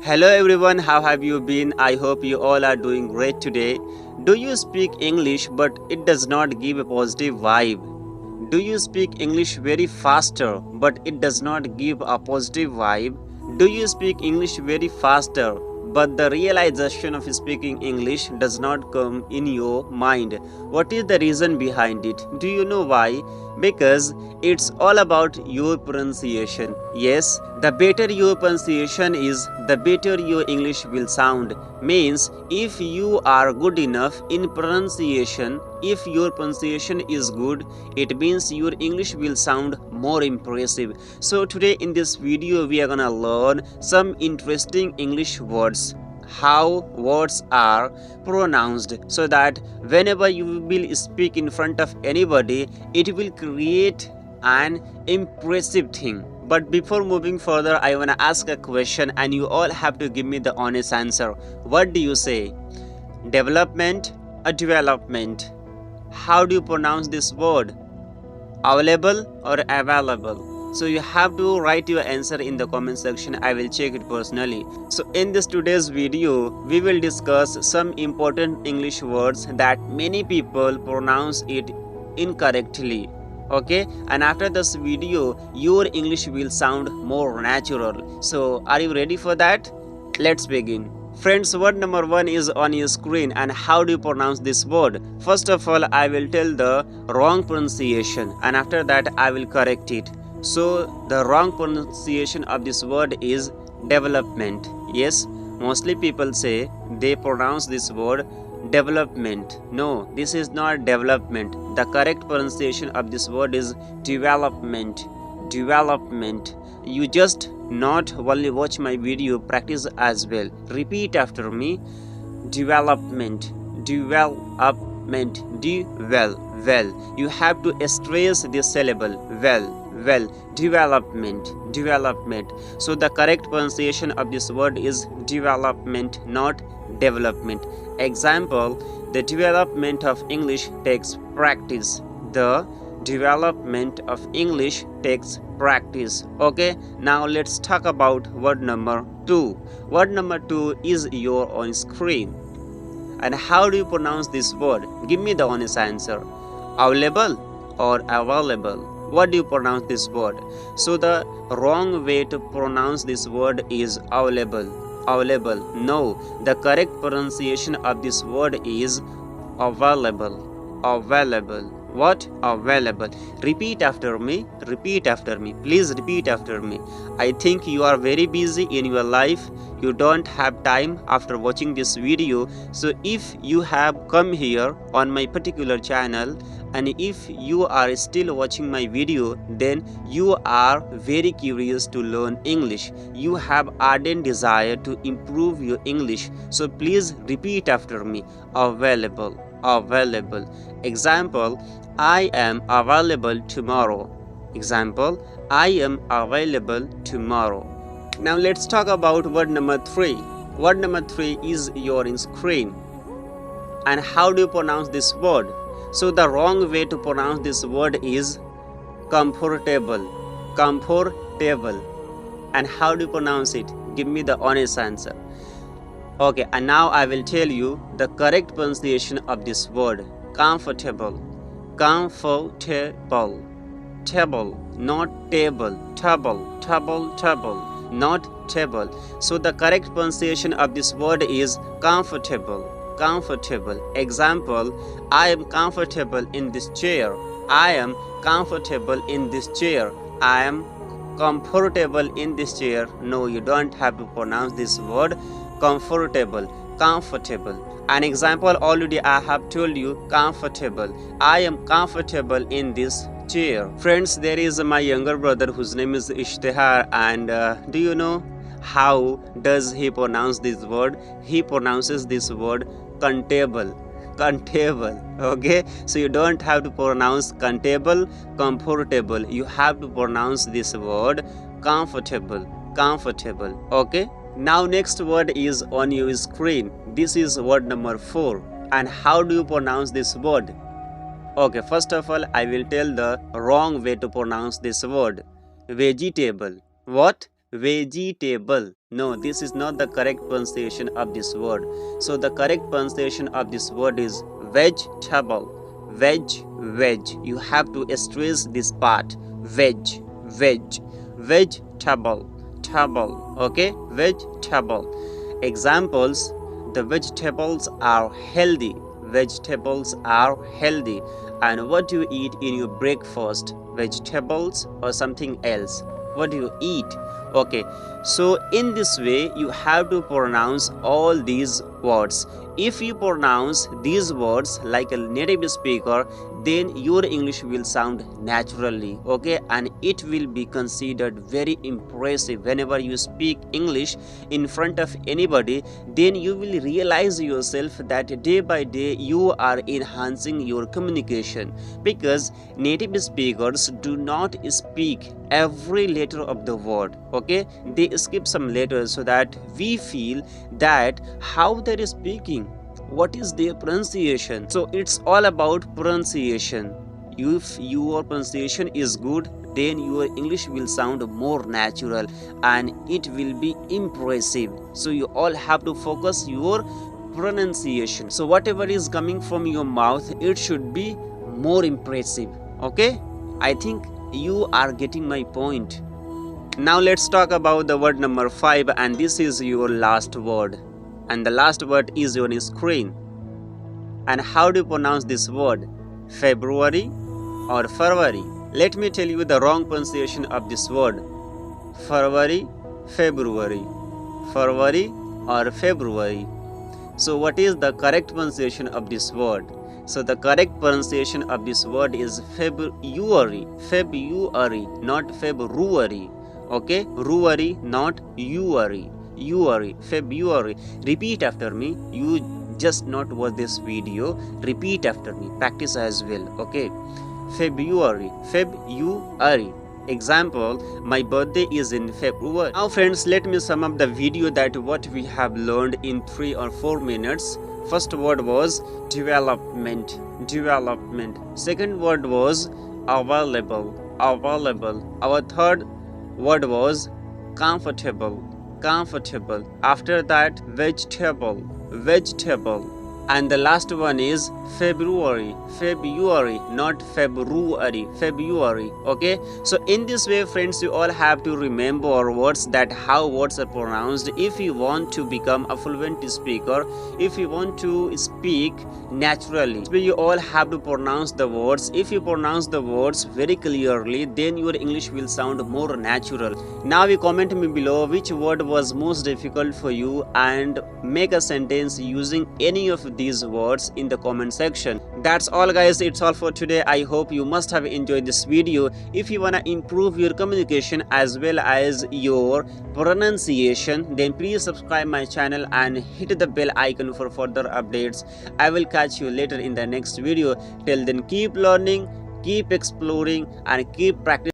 Hello everyone, how have you been? I hope you all are doing great today. Do you speak English but it does not give a positive vibe? Do you speak English very faster but it does not give a positive vibe? Do you speak English very faster but the realization of speaking English does not come in your mind? What is the reason behind it? Do you know why? Because it's all about your pronunciation. Yes, the better your pronunciation is, the better your English will sound. Means if you are good enough in pronunciation, if your pronunciation is good, it means your English will sound more impressive. So today in this video we are gonna learn some interesting English words, how words are pronounced, so that whenever you will speak in front of anybody, it will create an impressive thing. But before moving further, I want to ask a question and you all have to give me the honest answer. What do you say? Development or development? How do you pronounce this word? Available or available? So you have to write your answer in the comment section. I will check it personally. So in this today's video, we will discuss some important English words that many people pronounce it incorrectly. Okay, and after this video your English will sound more natural. So are you ready for that? Let's begin. Friends, word number 1 is on your screen, and how do you pronounce this word? First of all, I will tell the wrong pronunciation and after that I will correct it. So the wrong pronunciation of this word is development. Yes, mostly people say they pronounce this word development. No, this is not development. The correct pronunciation of this word is development. Development. You just not only watch my video, practice as well. Repeat after me. Development. Development. Well. You have to stress this syllable. Well. Development. So the correct pronunciation of this word is development, not development. Example: the development of English takes practice. The development of English takes practice. Okay, now let's talk about word number 2. Word number 2 is your on screen. And how do you pronounce this word? Give me the honest answer. Available or available? What do you pronounce this word? So the wrong way to pronounce this word is available. No, the correct pronunciation of this word is available. What? Available. Repeat after me. Please repeat after me. I think you are very busy in your life. You don't have time after watching this video. So if you have come here on my particular channel, and if you are still watching my video, then you are very curious to learn English. You have ardent desire to improve your English. So please repeat after me. Available. Example: I am available tomorrow. Example: I am available tomorrow. Now let's talk about word number 3. Word number 3 is your screen. And how do you pronounce this word? So the wrong way to pronounce this word is comfortable. And how do you pronounce it? Give me the honest answer. Okay, and now I will tell you the correct pronunciation of this word. Comfortable. Table, not table. Table, not table. So the correct pronunciation of this word is comfortable. Example: I am comfortable in this chair. I am comfortable in this chair. I am comfortable in this chair. No, you don't have to pronounce this word comfortable. An example already I have told you: comfortable. I am comfortable in this chair. Friends, there is my younger brother whose name is Ishtihar, and do you know how does he pronounce this word? He pronounces this word comfortable. Okay, so you don't have to pronounce comfortable. You have to pronounce this word comfortable. Okay, now next word is on your screen. This is word number 4. And how do you pronounce this word? Okay, first of all, I will tell the wrong way to pronounce this word. Vegetable. What? vegetable. No, this is not the correct pronunciation of this word. So the correct pronunciation of this word is vegetable. Veg. You have to stress this part. Veg. Vegetable. Table. Okay, vegetable. Examples: the vegetables are healthy. Vegetables are healthy. And what do you eat in your breakfast? Vegetables or something else? What do you eat? Okay, so in this way you have to pronounce all these words. If you pronounce these words like a native speaker, then your English will sound naturally, okay, and it will be considered very impressive. Whenever you speak English in front of anybody, then you will realize yourself that day by day you are enhancing your communication, because native speakers do not speak every letter of the word, okay, they skip some letters so that we feel that how they're speaking, what is their pronunciation. So it's all about pronunciation. If your pronunciation is good, then your English will sound more natural and it will be impressive. So you all have to focus your pronunciation. So whatever is coming from your mouth, it should be more impressive. Okay, I think you are getting my point. Now let's talk about the word number 5, and this is your last word, and the last word is on screen. And how do you pronounce this word? February or February? Let me tell you the wrong pronunciation of this word. February or February. So what is the correct pronunciation of this word? So the correct pronunciation of this word is February, not February. Okay, Ruary, not Uary, February. Repeat after me. You just not watch this video. Repeat after me. Practice as well. Okay, February. Example: my birthday is in February. Now friends, let me sum up the video that what we have learned in 3 or 4 minutes. First word was development. Second word was available. Our third word was comfortable. After that, vegetable. And the last one is February, not February. Okay, so in this way friends, you all have to remember words, that how words are pronounced. If you want to become a fluent speaker, if you want to speak naturally, you all have to pronounce the words. If you pronounce the words very clearly, then your English will sound more natural. Now you comment me below which word was most difficult for you, and make a sentence using any of these words in the comment section. That's all guys, it's all for today. I hope you must have enjoyed this video. If you wanna improve your communication as well as your pronunciation, then please subscribe my channel and hit the bell icon for further updates. I will catch you later in the next video. Till then, keep learning, keep exploring and keep practicing.